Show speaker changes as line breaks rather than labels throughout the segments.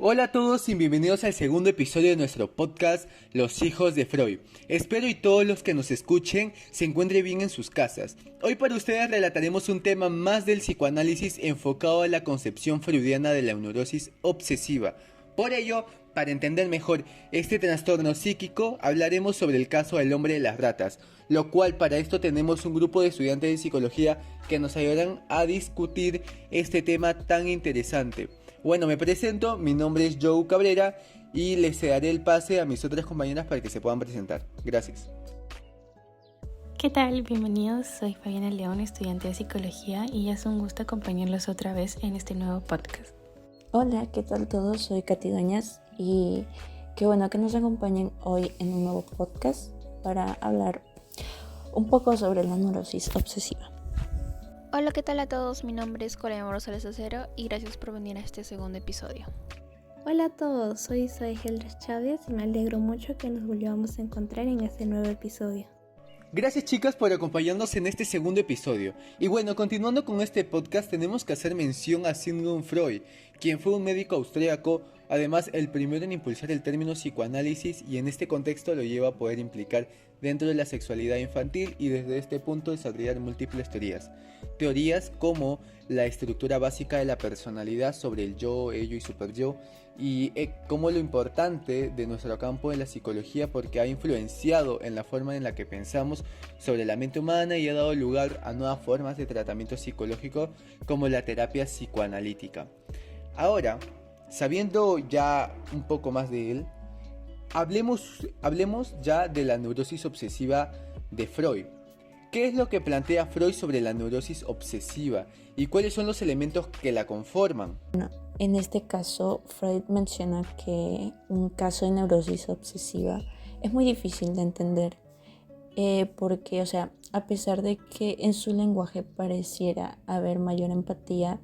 Hola a todos y bienvenidos al segundo episodio de nuestro podcast Los hijos de Freud. Espero y todos los que nos escuchen se encuentren bien en sus casas. Hoy para ustedes relataremos un tema más del psicoanálisis enfocado a la concepción freudiana de la neurosis obsesiva. Por ello, para entender mejor este trastorno psíquico, hablaremos sobre el caso del hombre de las ratas, lo cual para esto tenemos un grupo de estudiantes de psicología que nos ayudarán a discutir este tema tan interesante. Bueno, me presento, mi nombre es Joe Cabrera y les daré el pase a mis otras compañeras para que se puedan presentar. Gracias.
¿Qué tal? Bienvenidos, soy Fabiana León, estudiante de psicología y es un gusto acompañarlos otra vez en este nuevo podcast.
Hola, ¿qué tal todos? Soy Katy Doñas y qué bueno que nos acompañen hoy en un nuevo podcast para hablar un poco sobre la neurosis obsesiva.
Hola, ¿qué tal a todos? Mi nombre es Corea Rosales Acero y gracias por venir a este segundo episodio.
Hola a todos, soy Isabel Geldres Chávez y me alegro mucho que nos volvamos a encontrar en este nuevo episodio.
Gracias chicas por acompañarnos en este segundo episodio. Y bueno, continuando con este podcast tenemos que hacer mención a Sigmund Freud, quien fue un médico austríaco, además el primero en impulsar el término psicoanálisis y en este contexto lo lleva a poder implicar dentro de la sexualidad infantil y desde este punto desarrollar múltiples teorías. Teorías como la estructura básica de la personalidad sobre el yo, ello y superyo y como lo importante de nuestro campo de la psicología porque ha influenciado en la forma en la que pensamos sobre la mente humana y ha dado lugar a nuevas formas de tratamiento psicológico como la terapia psicoanalítica. Ahora, sabiendo ya un poco más de él, hablemos ya de la neurosis obsesiva de Freud. ¿Qué es lo que plantea Freud sobre la neurosis obsesiva y cuáles son los elementos que la conforman?
En este caso, Freud menciona que un caso de neurosis obsesiva es muy difícil de entender porque, a pesar de que en su lenguaje pareciera haber mayor empatía,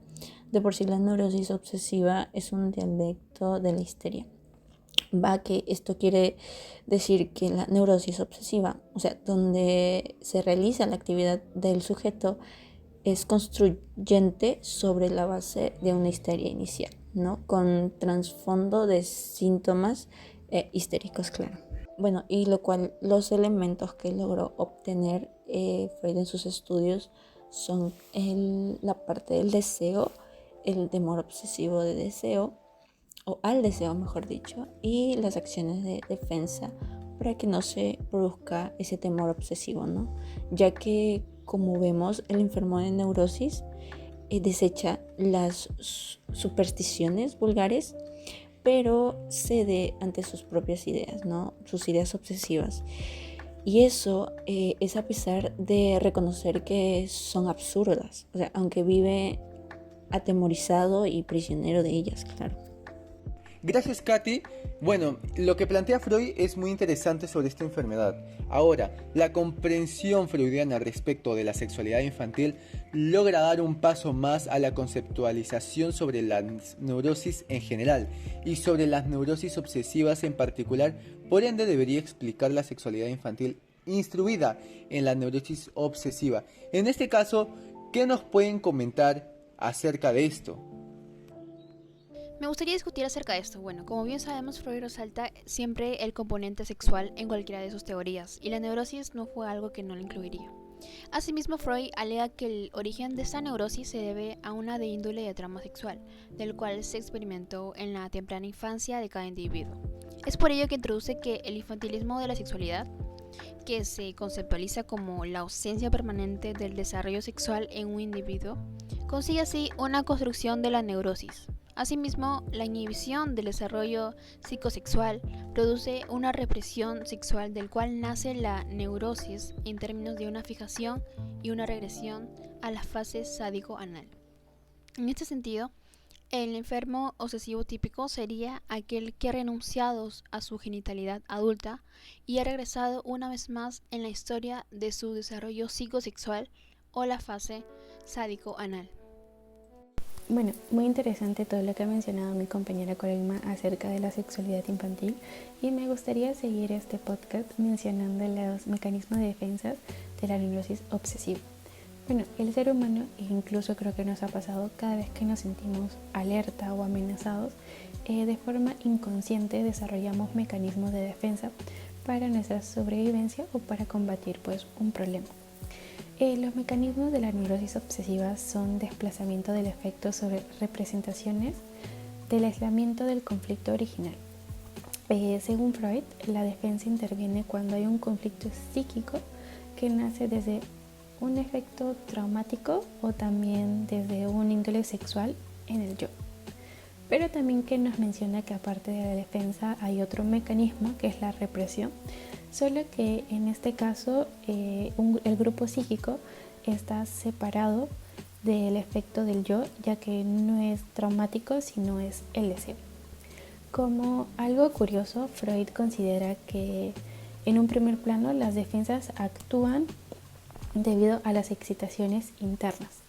de por sí la neurosis obsesiva es un dialecto de la histeria. Que esto quiere decir que la neurosis obsesiva, donde se realiza la actividad del sujeto, es construyente sobre la base de una histeria inicial, ¿no? Con trasfondo de síntomas histéricos, claro. Bueno, y lo cual los elementos que logró obtener Freud en sus estudios son la parte del deseo, el temor obsesivo de deseo, o al deseo mejor dicho, y las acciones de defensa para que no se produzca ese temor obsesivo, ¿no? Ya que, como vemos, el enfermo de neurosis desecha las supersticiones vulgares, pero cede ante sus propias ideas, ¿no? Sus ideas obsesivas. Y eso es a pesar de reconocer que son absurdas, aunque vive atemorizado y prisionero de ellas, claro.
Gracias Katy. Bueno, lo que plantea Freud es muy interesante sobre esta enfermedad. Ahora, la comprensión freudiana respecto de la sexualidad infantil logra dar un paso más a la conceptualización sobre las neurosis en general y sobre las neurosis obsesivas en particular, por ende debería explicar la sexualidad infantil instruida en la neurosis obsesiva. En este caso, ¿qué nos pueden comentar acerca de esto?
Me gustaría discutir acerca de esto. Bueno, como bien sabemos, Freud resalta siempre el componente sexual en cualquiera de sus teorías, y la neurosis no fue algo que no lo incluiría. Asimismo, Freud alega que el origen de esta neurosis se debe a una de índole de trama sexual, del cual se experimentó en la temprana infancia de cada individuo. Es por ello que introduce que el infantilismo de la sexualidad, que se conceptualiza como la ausencia permanente del desarrollo sexual en un individuo, consigue así una construcción de la neurosis. Asimismo, la inhibición del desarrollo psicosexual produce una represión sexual del cual nace la neurosis en términos de una fijación y una regresión a la fase sádico-anal. En este sentido, el enfermo obsesivo típico sería aquel que ha renunciado a su genitalidad adulta y ha regresado una vez más en la historia de su desarrollo psicosexual o la fase sádico-anal.
Bueno, muy interesante todo lo que ha mencionado mi compañera Coreima acerca de la sexualidad infantil y me gustaría seguir este podcast mencionando los mecanismos de defensa de la neurosis obsesiva. Bueno, el ser humano, e incluso creo que nos ha pasado cada vez que nos sentimos alerta o amenazados, de forma inconsciente desarrollamos mecanismos de defensa para nuestra sobrevivencia o para combatir pues un problema. Los mecanismos de la neurosis obsesiva son desplazamiento del efecto sobre representaciones del aislamiento del conflicto original. Según Freud, la defensa interviene cuando hay un conflicto psíquico que nace desde un efecto traumático o también desde un índole sexual en el yo. Pero también que nos menciona que aparte de la defensa hay otro mecanismo que es la represión, solo que en este caso el grupo psíquico está separado del efecto del yo, ya que no es traumático sino es el deseo. Como algo curioso, Freud considera que en un primer plano las defensas actúan debido a las excitaciones internas,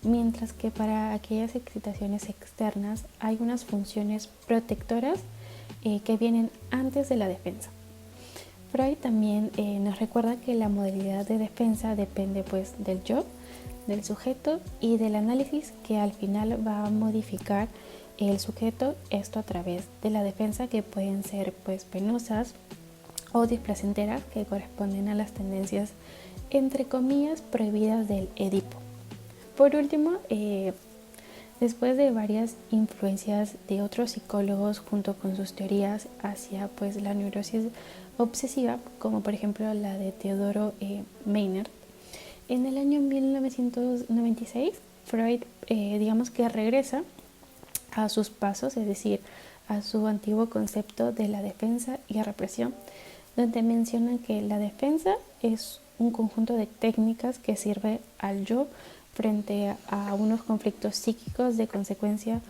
mientras que para aquellas excitaciones externas hay unas funciones protectoras que vienen antes de la defensa. Freud también nos recuerda que la modalidad de defensa depende pues del yo, del sujeto y del análisis que al final va a modificar el sujeto, esto a través de la defensa que pueden ser pues penosas o displacenteras, que corresponden a las tendencias entre comillas prohibidas del Edipo. Por último, después de varias influencias de otros psicólogos junto con sus teorías hacia pues la neurosis obsesiva, como por ejemplo la de Teodoro Meiner, en el año 1996 Freud digamos que regresa a sus pasos, es decir, a su antiguo concepto de la defensa y represión, donde menciona que la defensa es un conjunto de técnicas que sirve al yo frente a unos conflictos psíquicos, de consecuencia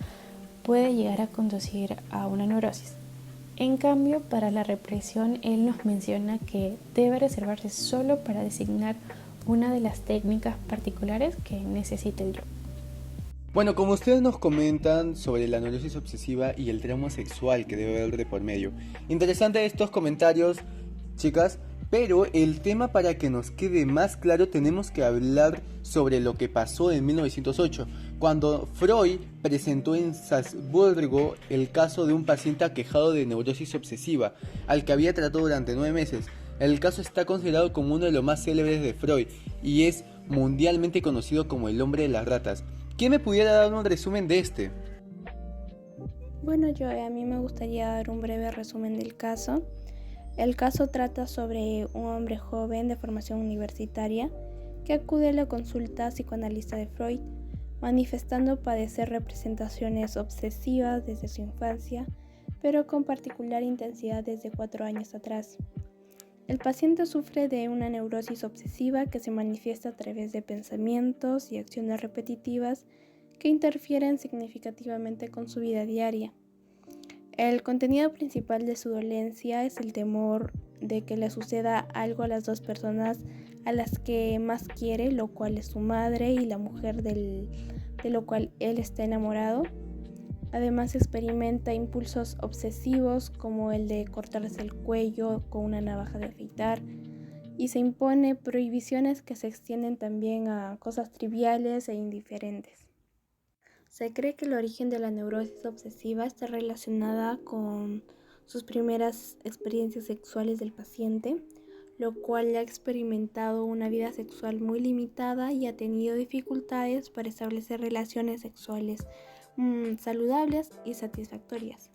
puede llegar a conducir a una neurosis. En cambio, para la represión, él nos menciona que debe reservarse solo para designar una de las técnicas particulares que necesite el yo.
Bueno, como ustedes nos comentan sobre la neurosis obsesiva y el trauma sexual que debe haber de por medio. Interesante estos comentarios, chicas, pero el tema, para que nos quede más claro, tenemos que hablar sobre lo que pasó en 1908, cuando Freud presentó en Salzburgo el caso de un paciente aquejado de neurosis obsesiva, al que había tratado durante 9 meses. El caso está considerado como uno de los más célebres de Freud y es mundialmente conocido como el hombre de las ratas. ¿Quién me pudiera dar un resumen de este?
Bueno, a mí me gustaría dar un breve resumen del caso. El caso trata sobre un hombre joven de formación universitaria que acude a la consulta psicoanalista de Freud, manifestando padecer representaciones obsesivas desde su infancia, pero con particular intensidad desde 4 años atrás. El paciente sufre de una neurosis obsesiva que se manifiesta a través de pensamientos y acciones repetitivas que interfieren significativamente con su vida diaria. El contenido principal de su dolencia es el temor de que le suceda algo a las 2 personas a las que más quiere, lo cual es su madre y la mujer de lo cual él está enamorado. Además experimenta impulsos obsesivos como el de cortarse el cuello con una navaja de afeitar y se impone prohibiciones que se extienden también a cosas triviales e indiferentes. Se cree que el origen de la neurosis obsesiva está relacionada con sus primeras experiencias sexuales del paciente, lo cual ha experimentado una vida sexual muy limitada y ha tenido dificultades para establecer relaciones sexuales saludables y satisfactorias.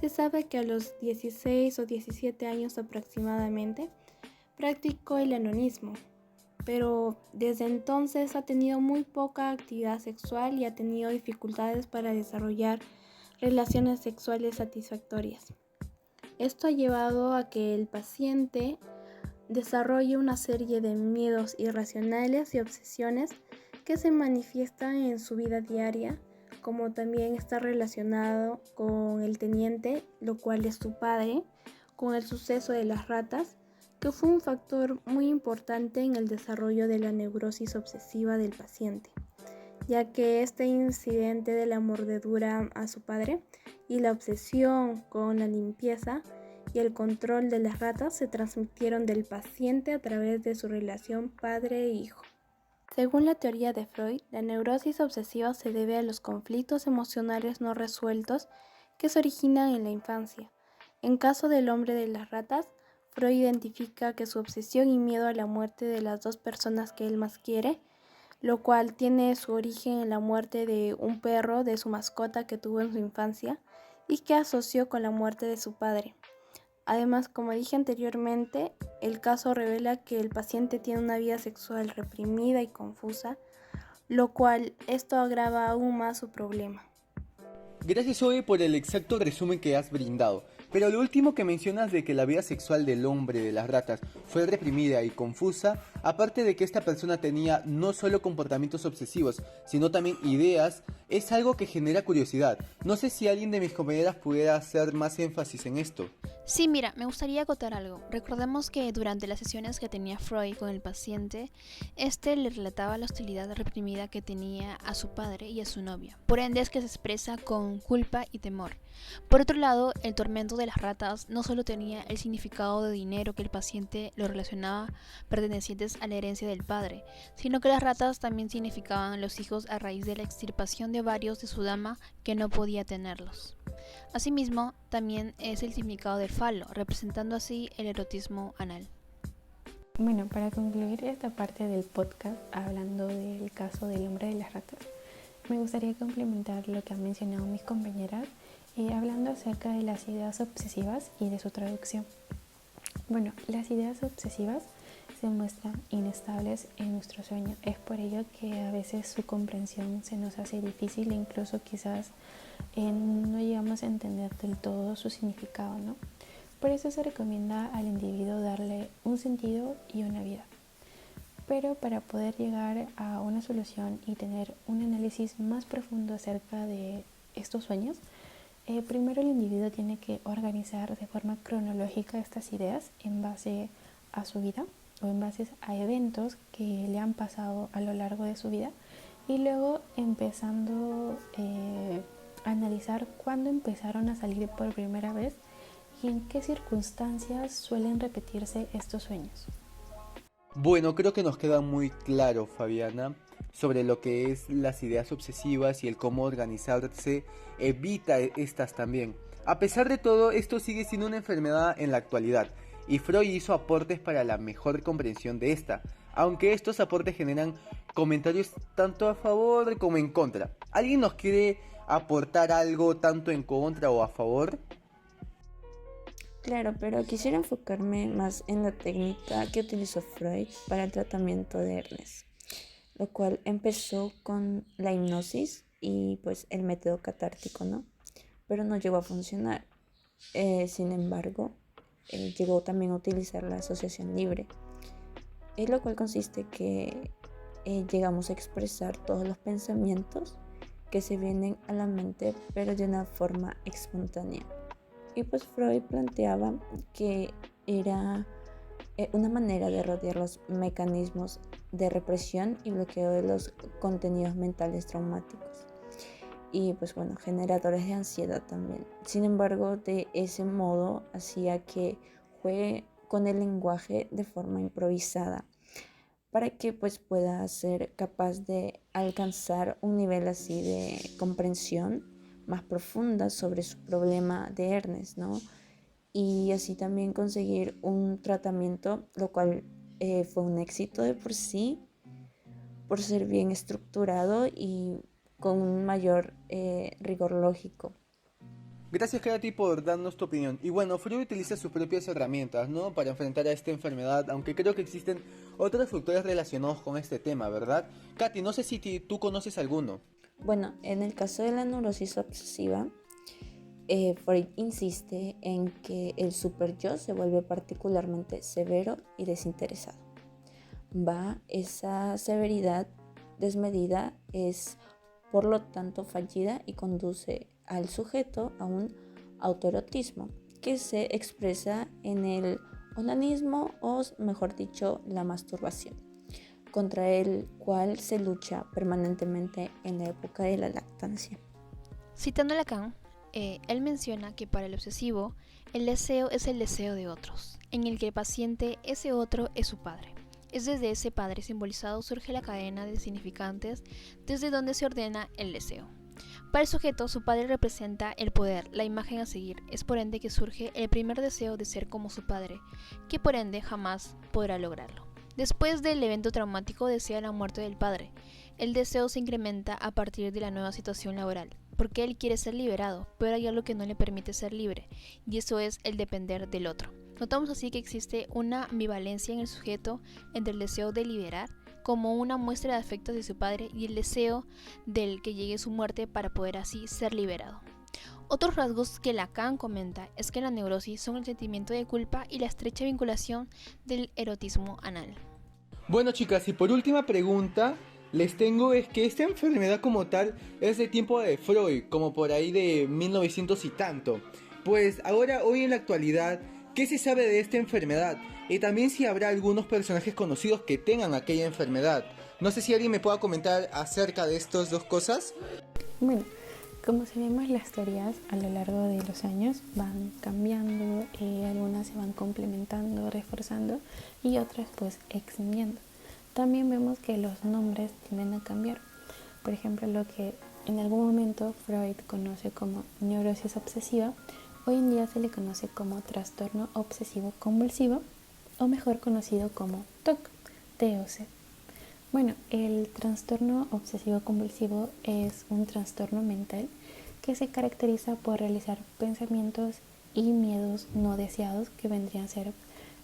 Se sabe que a los 16 o 17 años aproximadamente practicó el anonismo, pero desde entonces ha tenido muy poca actividad sexual y ha tenido dificultades para desarrollar relaciones sexuales satisfactorias. Esto ha llevado a que el paciente desarrolle una serie de miedos irracionales y obsesiones que se manifiestan en su vida diaria, como también está relacionado con el teniente, lo cual es su padre, con el suceso de las ratas, que fue un factor muy importante en el desarrollo de la neurosis obsesiva del paciente, ya que este incidente de la mordedura a su padre y la obsesión con la limpieza y el control de las ratas se transmitieron del paciente a través de su relación padre e hijo. Según la teoría de Freud, la neurosis obsesiva se debe a los conflictos emocionales no resueltos que se originan en la infancia. En caso del hombre de las ratas, Freud identifica que su obsesión y miedo a la muerte de las dos personas que él más quiere, lo cual tiene su origen en la muerte de un perro de su mascota que tuvo en su infancia y que asoció con la muerte de su padre. Además, como dije anteriormente, el caso revela que el paciente tiene una vida sexual reprimida y confusa, lo cual esto agrava aún más su problema.
Gracias, Zoe, por el exacto resumen que has brindado. Pero lo último que mencionas de que la vida sexual del hombre de las ratas fue reprimida y confusa, aparte de que esta persona tenía no solo comportamientos obsesivos, sino también ideas, es algo que genera curiosidad. No sé si alguien de mis compañeras pudiera hacer más énfasis en esto.
Sí, mira, me gustaría acotar algo. Recordemos que durante las sesiones que tenía Freud con el paciente, este le relataba la hostilidad reprimida que tenía a su padre y a su novia. Por ende es que se expresa con culpa y temor. Por otro lado, el tormento de las ratas no solo tenía el significado de dinero que el paciente lo relacionaba pertenecientes a la herencia del padre, sino que las ratas también significaban los hijos a raíz de la extirpación de varios de su dama que no podía tenerlos. Asimismo, también es el significado del falo, representando así el erotismo anal.
Bueno, para concluir esta parte del podcast hablando del caso del hombre de las ratas, me gustaría complementar lo que han mencionado mis compañeras hablando acerca de las ideas obsesivas y de su traducción. Bueno, las ideas obsesivas se muestran inestables en nuestro sueño. Es por ello que a veces su comprensión se nos hace difícil e incluso quizás no llegamos a entender del todo su significado, ¿no? Por eso se recomienda al individuo darle un sentido y una vida. Pero para poder llegar a una solución y tener un análisis más profundo acerca de estos sueños, primero el individuo tiene que organizar de forma cronológica estas ideas en base a su vida o en base a eventos que le han pasado a lo largo de su vida y luego empezando a analizar cuándo empezaron a salir por primera vez y en qué circunstancias suelen repetirse estos sueños.
Bueno, creo que nos queda muy claro, Fabiana, sobre lo que es las ideas obsesivas y el cómo organizarse evita estas también. A pesar de todo, esto sigue siendo una enfermedad en la actualidad, y Freud hizo aportes para la mejor comprensión de esta, aunque estos aportes generan comentarios tanto a favor como en contra. ¿Alguien nos quiere aportar algo tanto en contra o a favor?
Claro, pero quisiera enfocarme más en la técnica que utilizó Freud para el tratamiento de Ernest, lo cual empezó con la hipnosis y pues el método catártico, ¿no? Pero no llegó a funcionar. Sin embargo, llegó también a utilizar la asociación libre, lo cual consiste que llegamos a expresar todos los pensamientos que se vienen a la mente, pero de una forma espontánea. Y pues Freud planteaba que era una manera de rodear los mecanismos de represión y bloqueo de los contenidos mentales traumáticos. Y pues bueno, generadores de ansiedad también. Sin embargo, de ese modo hacía que juegue con el lenguaje de forma improvisada para que pues pueda ser capaz de alcanzar un nivel así de comprensión más profunda sobre su problema de Ernest, ¿no? Y así también conseguir un tratamiento, lo cual fue un éxito de por sí, por ser bien estructurado y con un mayor rigor lógico.
Gracias, Katy, por darnos tu opinión. Y bueno, Freud utiliza sus propias herramientas, ¿no?, para enfrentar a esta enfermedad, aunque creo que existen otros factores relacionados con este tema, ¿verdad? Katy, no sé si tú conoces alguno.
Bueno, en el caso de la neurosis obsesiva, Freud insiste en que el superyo se vuelve particularmente severo y desinteresado. Esa severidad desmedida es por lo tanto fallida y conduce al sujeto a un autoerotismo que se expresa en el onanismo o, mejor dicho, la masturbación, contra el cual se lucha permanentemente en la época de la lactancia.
Citando a Lacan, él menciona que para el obsesivo, el deseo es el deseo de otros, en el que el paciente, ese otro, es su padre. Es desde ese padre simbolizado surge la cadena de significantes desde donde se ordena el deseo. Para el sujeto, su padre representa el poder, la imagen a seguir. Es por ende que surge el primer deseo de ser como su padre, que por ende jamás podrá lograrlo. Después del evento traumático desea la muerte del padre. El deseo se incrementa a partir de la nueva situación laboral, porque él quiere ser liberado, pero hay algo que no le permite ser libre, y eso es el depender del otro. Notamos así que existe una ambivalencia en el sujeto entre el deseo de liberar, como una muestra de afecto de su padre, y el deseo del que llegue su muerte para poder así ser liberado. Otros rasgos que Lacan comenta es que la neurosis son el sentimiento de culpa y la estrecha vinculación del erotismo anal.
Bueno, chicas, y por última pregunta les tengo es que esta enfermedad como tal es de tiempo de Freud, como por ahí de 1900 y tanto. Pues ahora, hoy en la actualidad, ¿qué se sabe de esta enfermedad? Y también si habrá algunos personajes conocidos que tengan aquella enfermedad. No sé si alguien me pueda comentar acerca de estas dos cosas.
Bueno, como sabemos, las teorías a lo largo de los años van cambiando, algunas se van complementando, reforzando y otras pues extinguiendo. También vemos que los nombres tienden a cambiar. Por ejemplo, lo que en algún momento Freud conoce como neurosis obsesiva, hoy en día se le conoce como trastorno obsesivo compulsivo, o mejor conocido como TOC, TOC. Bueno, el trastorno obsesivo compulsivo es un trastorno mental que se caracteriza por realizar pensamientos y miedos no deseados, que vendrían a ser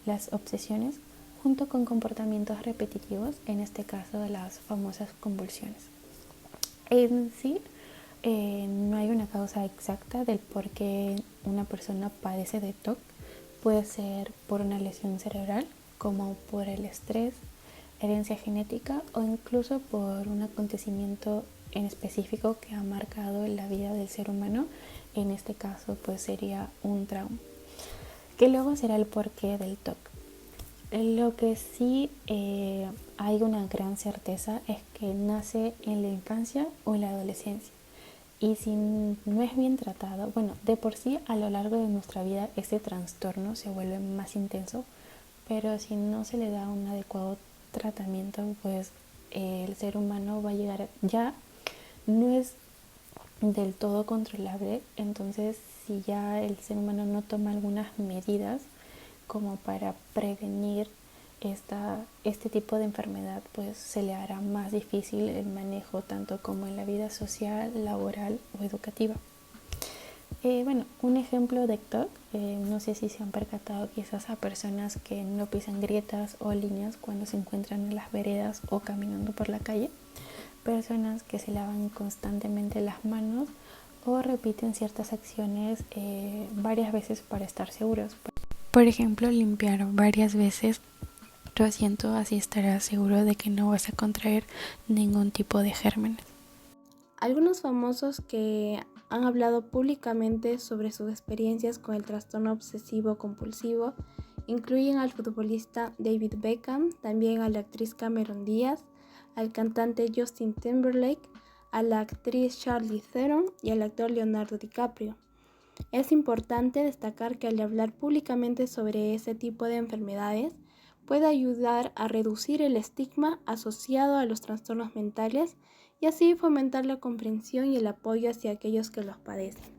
las obsesiones, junto con comportamientos repetitivos, en este caso las famosas convulsiones. En sí, no hay una causa exacta del por qué una persona padece de TOC. Puede ser por una lesión cerebral, como por el estrés, herencia genética o incluso por un acontecimiento en específico que ha marcado la vida del ser humano. En este caso pues sería un trauma, que luego será el porqué del TOC. Lo que sí hay una gran certeza es que nace en la infancia o en la adolescencia. Y si no es bien tratado, bueno, de por sí a lo largo de nuestra vida este trastorno se vuelve más intenso, pero si no se le da un adecuado tratamiento, pues el ser humano va a llegar, ya no es del todo controlable. Entonces, si ya el ser humano no toma algunas medidas como para prevenir este tipo de enfermedad, pues se le hará más difícil el manejo, tanto como en la vida social, laboral o educativa. Bueno, un ejemplo de TOC, no sé si se han percatado quizás a personas que no pisan grietas o líneas cuando se encuentran en las veredas o caminando por la calle, personas que se lavan constantemente las manos o repiten ciertas acciones varias veces para estar seguros. Por ejemplo, limpiar varias veces tu asiento, así estarás seguro de que no vas a contraer ningún tipo de gérmenes.
Algunos famosos que han hablado públicamente sobre sus experiencias con el trastorno obsesivo compulsivo incluyen al futbolista David Beckham, también a la actriz Cameron Díaz, al cantante Justin Timberlake, a la actriz Charlize Theron y al actor Leonardo DiCaprio. Es importante destacar que al hablar públicamente sobre ese tipo de enfermedades puede ayudar a reducir el estigma asociado a los trastornos mentales y así fomentar la comprensión y el apoyo hacia aquellos que los padecen.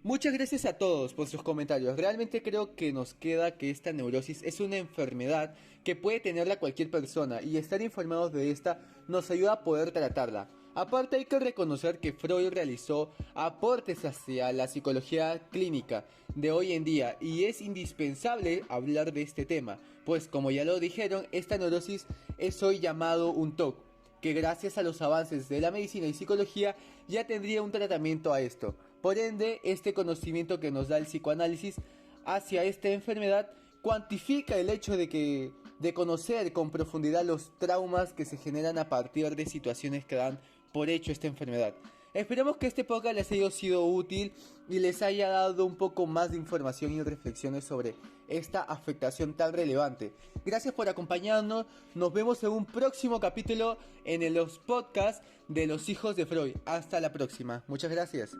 Muchas gracias a todos por sus comentarios. Realmente creo que nos queda que esta neurosis es una enfermedad que puede tenerla cualquier persona, y estar informados de esta nos ayuda a poder tratarla. Aparte, hay que reconocer que Freud realizó aportes hacia la psicología clínica de hoy en día, y es indispensable hablar de este tema, pues como ya lo dijeron, esta neurosis es hoy llamado un TOC, que gracias a los avances de la medicina y psicología ya tendría un tratamiento a esto. Por ende, este conocimiento que nos da el psicoanálisis hacia esta enfermedad cuantifica el hecho de conocer con profundidad los traumas que se generan a partir de situaciones que dan por hecho esta enfermedad. Esperamos que este podcast les haya sido útil y les haya dado un poco más de información y reflexiones sobre esta afectación tan relevante. Gracias por acompañarnos, nos vemos en un próximo capítulo en los podcasts de los hijos de Freud. Hasta la próxima, muchas gracias.